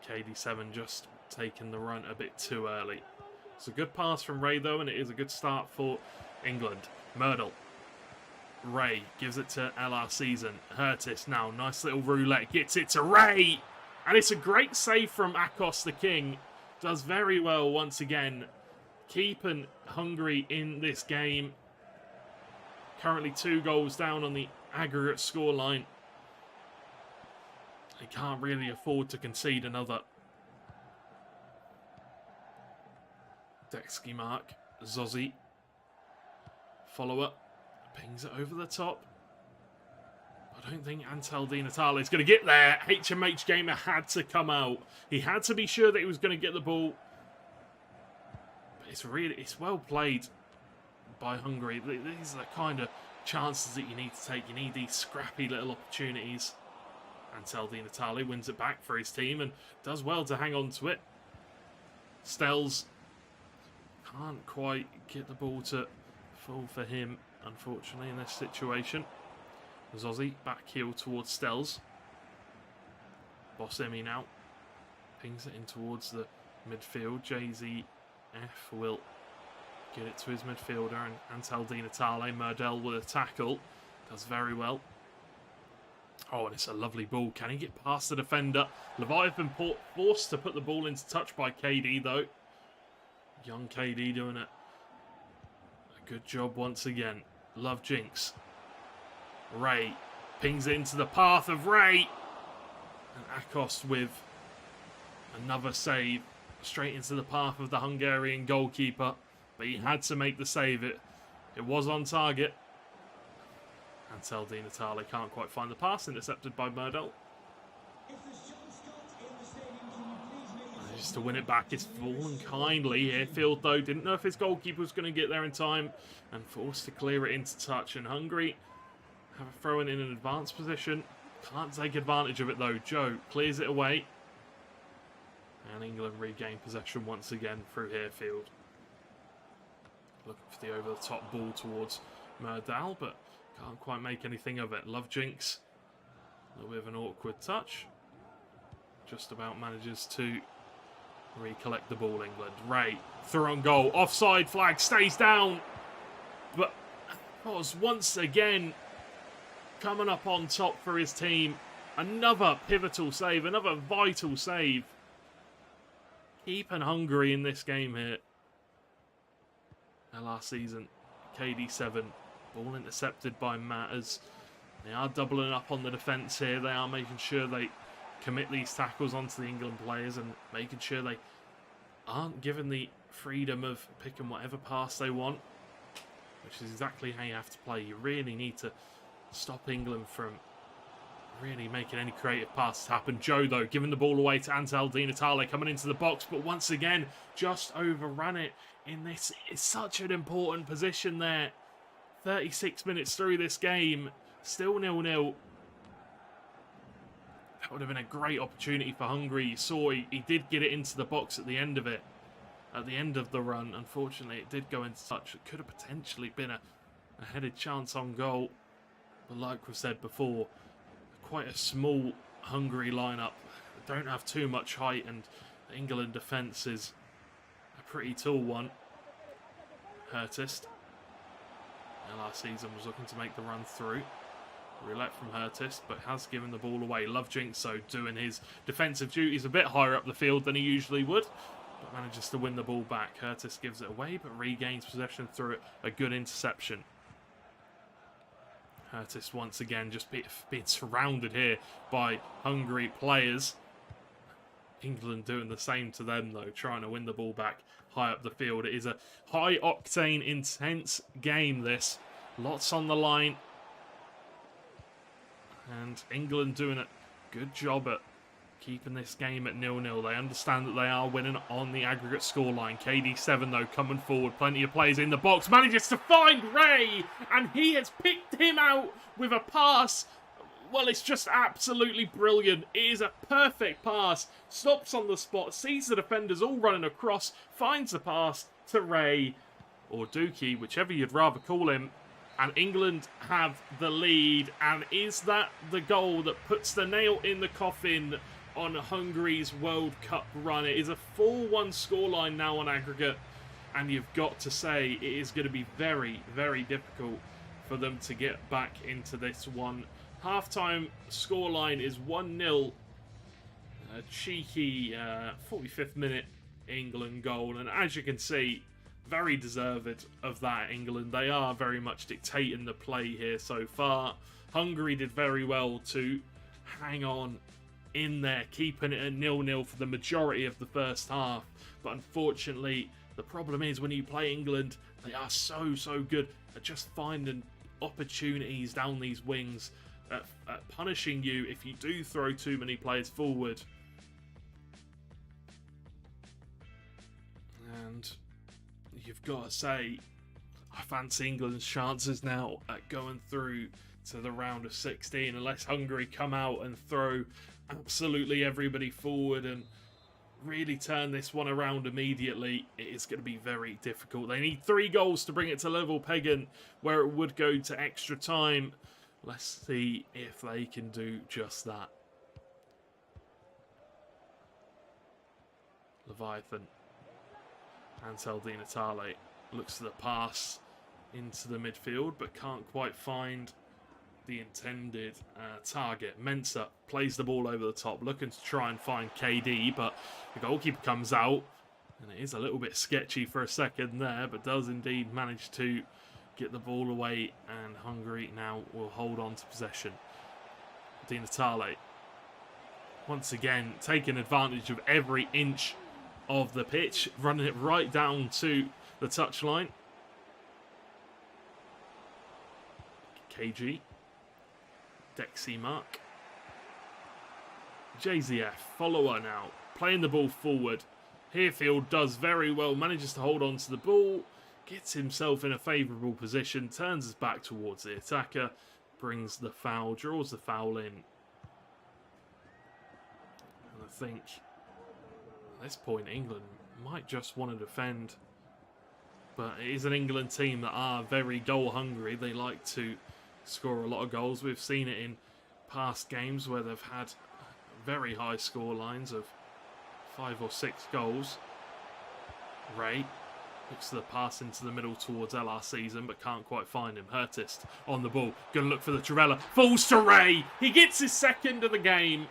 KD7 just taking the run a bit too early. It's a good pass from Ray, though, and it is a good start for England. Murdal. Ray gives it to LR Season. Hurtis now. Nice little roulette. Gets it to Ray. And it's a great save from Akos the King. Does very well once again. Keeping Hungary in this game. Currently 2 goals down on the aggregate scoreline. They can't really afford to concede another. Dexky mark. Zozzi. Follower. Pings it over the top. I don't think Antal Di Natale is going to get there. HMH Gamer had to come out. He had to be sure that he was going to get the ball. But it's well played by Hungary. These are the kind of chances that you need to take. You need these scrappy little opportunities. Antal Di Natale wins it back for his team and does well to hang on to it. Stells can't quite get the ball to fall for him, unfortunately, in this situation. Zozzi back heel towards Stells. Bossemi now pings it in towards the midfield. JZF will get it to his midfielder, and Antal Di Natale. Murdal with a tackle. Does very well. Oh, and it's a lovely ball. Can he get past the defender? Leviathan forced to put the ball into touch by KD, though. Young KD doing a good job once again. Love Jinx. Ray pings it into the path of Ray. And Akos with another save. Straight into the path of the Hungarian goalkeeper. But he had to make the save. It was on target. Antal Di Natale can't quite find the pass. Intercepted by Murdal. Just to win it back. It's fallen kindly here. Field, though, didn't know if his goalkeeper was going to get there in time. And forced to clear it into touch. And Hungary have a throw in an advanced position. Can't take advantage of it, though. Joe clears it away. And England regain possession once again through Harefield. Looking for the over-the-top ball towards Murdal, but can't quite make anything of it. Love Jinx. A little bit of an awkward touch. Just about manages to recollect the ball, England. Ray, through on goal. Offside flag stays down. But was once again coming up on top for his team. Another pivotal save. Another vital save. Keeping Hungary in this game here. Last season, KD7. Ball intercepted by Matters. They are doubling up on the defence here. They are making sure they commit these tackles onto the England players and making sure they aren't given the freedom of picking whatever pass they want, which is exactly how you have to play. You really need to stop England from really making any creative passes happen. Joe, though, giving the ball away to Antal Di Natale, coming into the box, but once again, just overrun it in this. It's such an important position there. 36 minutes through this game, still 0-0. That would have been a great opportunity for Hungary. You saw he did get it into the box at the end of it, at the end of the run. Unfortunately, it did go into touch. It could have potentially been a headed chance on goal. But like we said before, quite a small Hungary lineup. They don't have too much height, and the England defence is a pretty tall one. Hurtist. Last season was looking to make the run through. Roulette from Hurtis, but has given the ball away. Lovejinx, so doing his defensive duties a bit higher up the field than he usually would, but manages to win the ball back. Hurtis gives it away, but regains possession through a good interception. Hurtis once again just being surrounded here by Hungary players. England doing the same to them, though, trying to win the ball back high up the field. It is a high-octane, intense game, this. Lots on the line. And England doing a good job at keeping this game at 0-0. They understand that they are winning on the aggregate scoreline. KD7, though, coming forward. Plenty of players in the box. Manages to find Ray, and he has picked him out with a pass. Well, it's just absolutely brilliant. It is a perfect pass. Stops on the spot, sees the defenders all running across, finds the pass to Ray, or Dookie, whichever you'd rather call him. And England have the lead. And is that the goal that puts the nail in the coffin on Hungary's World Cup run? It is a 4-1 scoreline now on aggregate. And you've got to say it is going to be very, very difficult for them to get back into this one. Half-time scoreline is 1-0. A cheeky 45th minute England goal. And as you can see, very deserved of that, England. They are very much dictating the play here so far. Hungary did very well to hang on in there, keeping it at 0-0 for the majority of the first half. But unfortunately, the problem is when you play England, they are so good at just finding opportunities down these wings, at punishing you if you do throw too many players forward. And you've got to say, I fancy England's chances now at going through to the round of 16, unless Hungary come out and throw absolutely everybody forward and really turn this one around immediately. It is going to be very difficult. They need 3 goals to bring it to level pegging, where it would go to extra time. Let's see if they can do just that. Leviathan. Ansel Di Natale looks to the pass into the midfield, but can't quite find the intended target. Mensah plays the ball over the top, looking to try and find KD, but the goalkeeper comes out, and it is a little bit sketchy for a second there, but does indeed manage to get the ball away, and Hungary now will hold on to possession. Di Natale, once again, taking advantage of every inch of the pitch, running it right down to the touchline. KG. Dexy Mark. JZF, follower now, playing the ball forward. Herefield does very well, manages to hold on to the ball, gets himself in a favourable position, turns his back towards the attacker, brings the foul, draws the foul in. And I think at this point England might just want to defend. But it is an England team that are very goal hungry. They like to score a lot of goals. We've seen it in past games where they've had very high score lines of 5 or 6 goals. Ray looks to the pass into the middle towards LR Season, but can't quite find him. Hurtis on the ball, gonna look for the Trivella, falls to Ray. He gets his second of the game.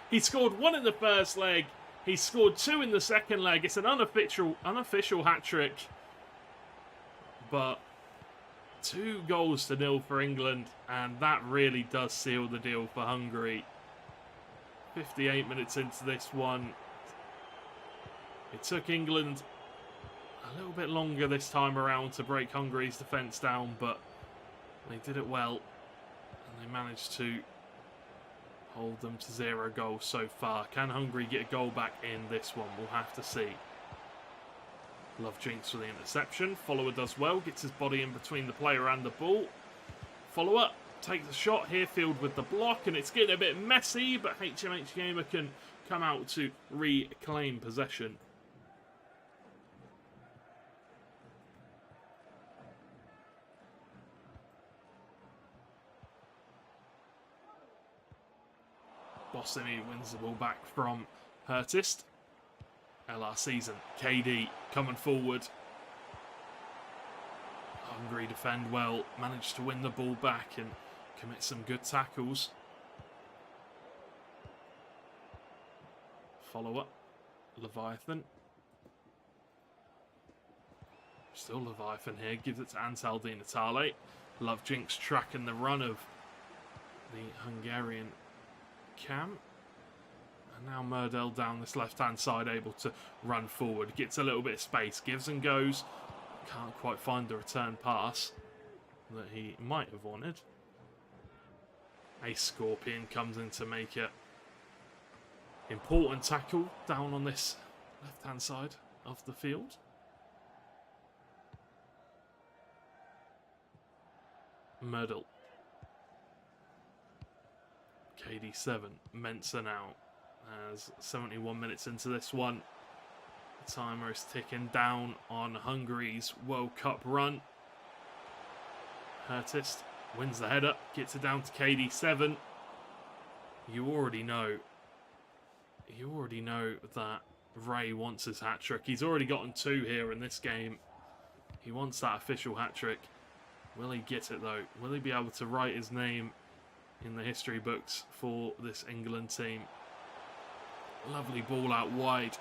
He scored 1 in the first leg. He scored 2 in the second leg. It's an unofficial hat-trick. But 2-0 for England, and that really does seal the deal for Hungary. 58 minutes into this one. It took England a little bit longer this time around to break Hungary's defence down, but they did it well, and they managed to hold them to 0 goals so far. Can Hungary get a goal back in this one? We'll have to see. Lovejinx for the interception. Follower does well, gets his body in between the player and the ball. Follower takes a shot. Herefield with the block, and it's getting a bit messy, but HMH Gamer can come out to reclaim possession. Bossini wins the ball back from Hurtis. LR Season, KD coming forward. Hungary defend well, managed to win the ball back and commit some good tackles. Follow up, Leviathan. Still Leviathan here, gives it to Antal Di Natale. Love Jinx tracking the run of the Hungarian Cam. And now Murdell down this left-hand side, able to run forward. Gets a little bit of space, gives and goes. Can't quite find the return pass that he might have wanted. A Scorpion comes in to make it. Important tackle down on this left-hand side of the field. Myrtle. KD7. Mensah now. As 71 minutes into this one. The timer is ticking down on Hungary's World Cup run. Hurtist wins the header. Gets it down to KD7. You already know that Ray wants his hat-trick. He's already gotten 2 here in this game. He wants that official hat-trick. Will he get it though? Will he be able to write his name in the history books for this England team? Lovely ball out wide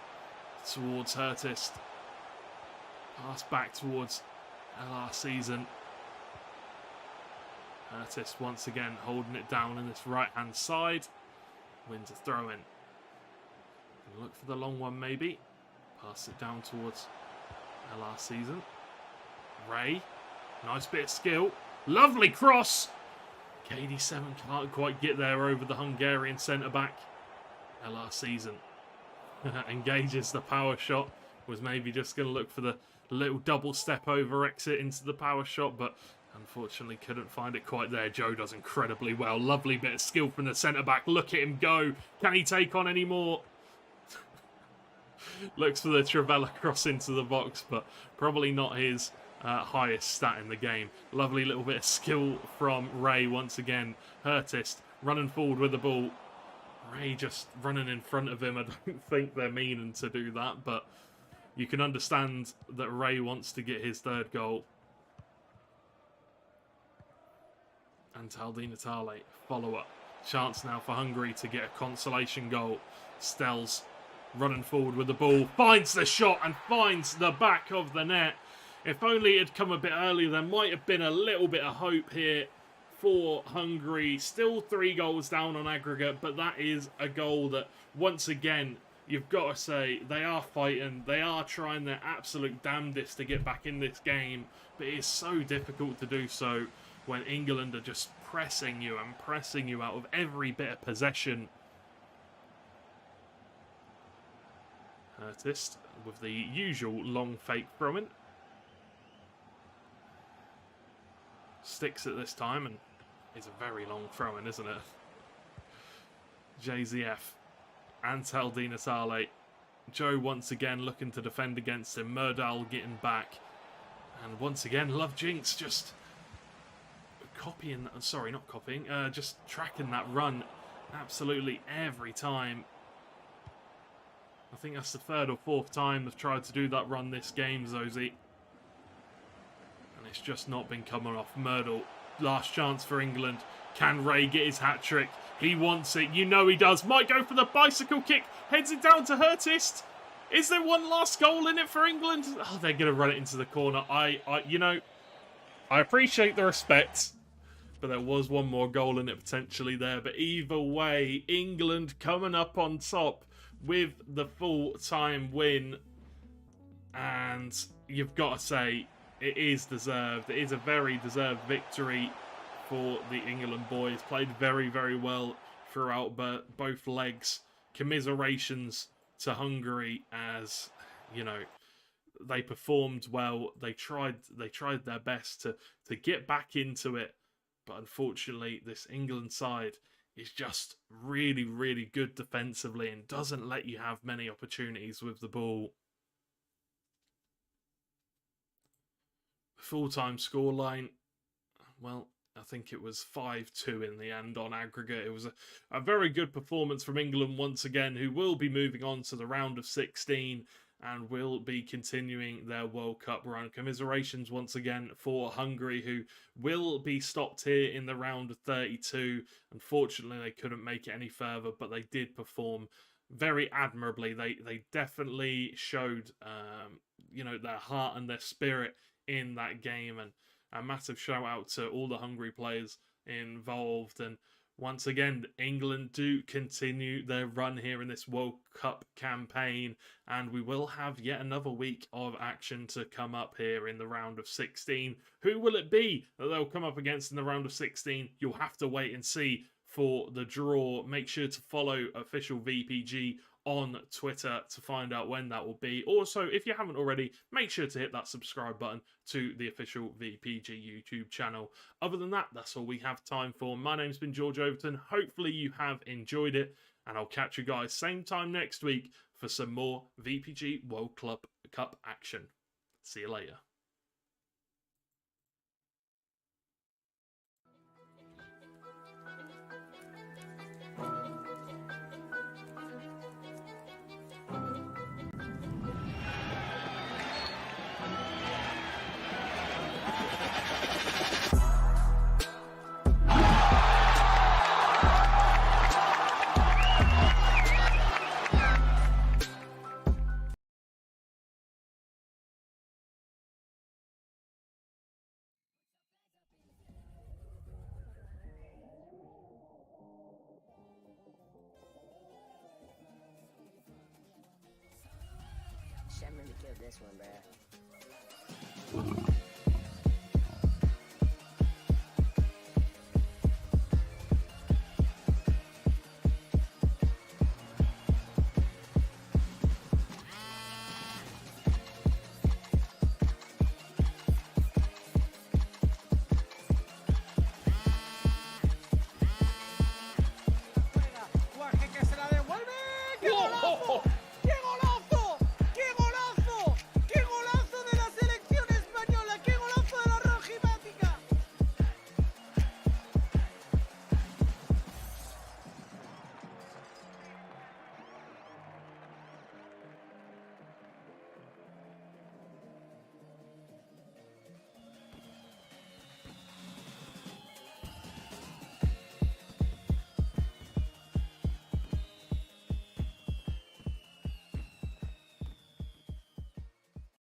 towards Hurtist. Pass back towards LR Season. Hurtist once again holding it down in this right-hand side. Wins a throw-in. Look for the long one maybe. Pass it down towards LR Season. Ray. Nice bit of skill. Lovely cross. KD7 can't quite get there over the Hungarian centre-back. LR Season engages the power shot. Was maybe just going to look for the little double step over exit into the power shot, but unfortunately couldn't find it quite there. Joe does incredibly well. Lovely bit of skill from the centre-back. Look at him go. Can he take on any more? Looks for the Trivela cross into the box, but probably not his highest stat in the game. Lovely little bit of skill from Ray once again. Hurtist running forward with the ball. Ray just running in front of him. I don't think they're meaning to do that, but you can understand that Ray wants to get his 3rd goal. Antal Di Natale, follow-up. Chance now for Hungary to get a consolation goal. Stells running forward with the ball. Finds the shot and finds the back of the net. If only it had come a bit earlier, there might have been a little bit of hope here for Hungary. Still 3 goals down on aggregate, but that is a goal that, once again, you've got to say, they are fighting. They are trying their absolute damnedest to get back in this game, but it is so difficult to do so when England are just pressing you and pressing you out of every bit of possession. Hurtist with the usual long fake throw-in. Sticks it this time, and it's a very long throw-in, isn't it? JZF. Antal Di Natale. Joe once again looking to defend against him. Murdal getting back. And once again, Love Jinx just copying... Sorry, not copying. Just tracking that run absolutely every time. I think that's the 3rd or 4th time they've tried to do that run this game, Zosie. And it's just not been coming off. Myrtle, last chance for England. Can Ray get his hat-trick? He wants it. You know he does. Might go for the bicycle kick. Heads it down to Hurtist. Is there one last goal in it for England? Oh, they're going to run it into the corner. I appreciate the respect, but there was one more goal in it potentially there. But either way, England coming up on top with the full-time win. And you've got to say, it is deserved. It is a very deserved victory for the England boys. Played very, very well throughout both legs. Commiserations to Hungary, as, you know, they performed well. They tried their best to get back into it. But unfortunately, this England side is just really, really good defensively and doesn't let you have many opportunities with the ball. Full-time scoreline, well, I think it was 5-2 in the end on aggregate. It was a very good performance from England once again, who will be moving on to the round of 16. and will be continuing their World Cup run. Commiserations once again for Hungary, who will be stopped here in the round of 32. Unfortunately, they couldn't make it any further, but they did perform very admirably. They definitely showed, their heart and their spirit in that game, and a massive shout out to all the Hungary players involved. And once again, England do continue their run here in this World Cup campaign, and we will have yet another week of action to come up here in the round of 16. Who will it be that they'll come up against in the round of 16? You'll have to wait and see for the draw. Make sure to follow official VPG on Twitter to find out when that will be. Also, if you haven't already, make sure to hit that subscribe button to the official VPG YouTube channel. Other than that, that's all we have time for. My name's been George Overton. Hopefully you have enjoyed it, and I'll catch you guys same time next week for some more VPG World Cup action. See you later. Shemmer me killed this one, bruh.